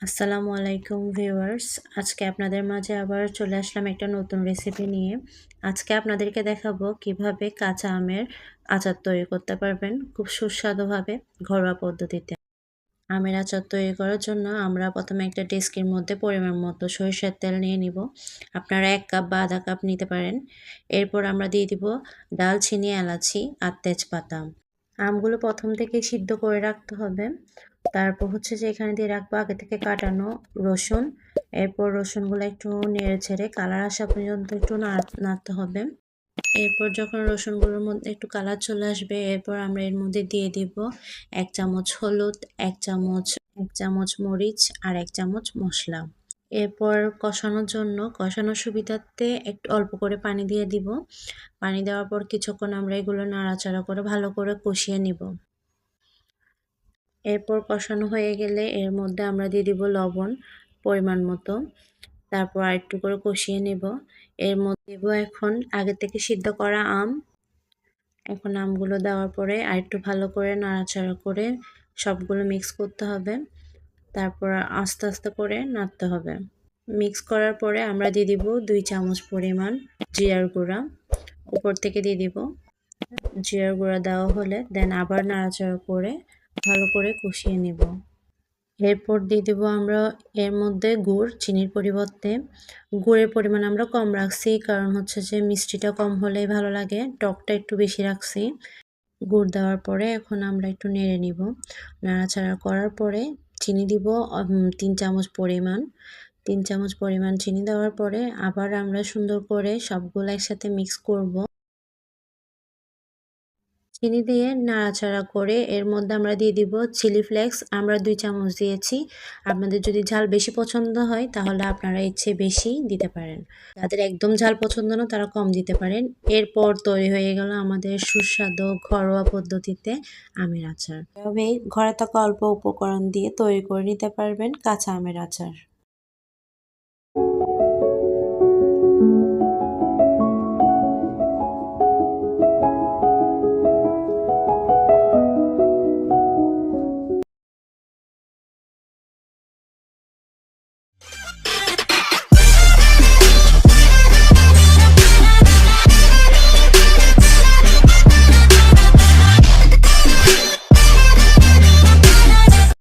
আসসালামু আলাইকুম ভিউয়ার্স, আজকে আপনাদের মাঝে আবার চলে আসলাম একটা নতুন রেসিপি নিয়ে। আজকে আপনাদেরকে দেখাবো কিভাবে কাঁচা আমের আচার তৈরি করতে পারবেন খুব সুস্বাদুভাবে ঘরোয়া পদ্ধতিতে। আমের আচার তৈরি করার জন্য আমরা প্রথমে একটা ডেস্কের মধ্যে পরিমাণ মতো সরিষার তেল নিয়ে নিব। আপনারা 1 কাপ বা আধা কাপ নিতে পারেন। এরপর আমরা দিয়ে দিব দালচিনি, এলাচি আর তেজপাতা। আমগুলো প্রথম থেকেই সিদ্ধ করে রাখতে হবে। তারপর হচ্ছে যে এখানে দিয়ে রাখবো আগে থেকে কাটানো রসুন। এরপর রসুনগুলো একটু নেড়ে ছেড়ে কালার আসা পর্যন্ত একটু নাড়তে হবে। এরপর যখন রসুনগুলোর মধ্যে একটু কালার চলে আসবে, এরপর আমরা এর মধ্যে দিয়ে দিব 1 চামচ হলুদ, 1 চামচ মরিচ আর 1 চামচ মশলা। এরপর কষানোর সুবিধার্থে একটু অল্প করে পানি দিয়ে দিব। পানি দেওয়ার পর কিছুক্ষণ আমরা এগুলো নাড়াচাড়া করে ভালো করে কষিয়ে নিব। এরপর কষানো হয়ে গেলে এর মধ্যে আমরা দিয়ে দিব লবণ পরিমাণ মতো। তারপর আরেকটু করে কষিয়ে নেব। এর মধ্যে দেব এখন আগে থেকে সিদ্ধ করা আম। এখন আমগুলো দেওয়ার পরে আরেকটু ভালো করে নাড়াচাড়া করে সবগুলো মিক্স করতে হবে। তারপর আস্তে আস্তে করে নাড়তে হবে। মিক্স করার পরে আমরা দিয়ে দিব 2 চামচ পরিমাণ জিরার গুঁড়া। উপর থেকে দিয়ে দিব। জিরার গুঁড়া দেওয়া হলে দেন আবার নাড়াচাড়া করে ভালো করে কষিয়ে নেব। এরপর দিয়ে দেব আমরা এর মধ্যে গুড়, চিনির পরিবর্তে। গুড়ের পরিমাণ আমরা কম রাখছি, কারণ হচ্ছে যে মিষ্টিটা কম হলেই ভালো লাগে, টকটা একটু বেশি রাখছি। গুড় দেওয়ার পরে এখন আমরা একটু নেড়ে নিব। নাড়াচাড়া করার পরে চিনি দিব 3 চামচ পরিমাণ। 3 চামচ পরিমাণ চিনি দেওয়ার পরে আবার আমরা সুন্দর করে সবগুলো একসাথে মিক্স করব। চিনি দিয়ে নাড়াচাড়া করে এর মধ্যে আমরা দিয়ে দিব চিলি ফ্লেক্স। আমরা 2 চামচ দিয়েছি। আপনাদের যদি ঝাল বেশি পছন্দ হয় তাহলে আপনারা এর চেয়ে বেশি দিতে পারেন। যাদের একদম ঝাল পছন্দ না তারা কম দিতে পারেন। এরপর তৈরি হয়ে গেল আমাদের সুস্বাদু ঘরোয়া পদ্ধতিতে আমের আচার। তবে ঘরে থাকা অল্প উপকরণ দিয়ে তৈরি করে নিতে পারবেন কাঁচা আমের আচার।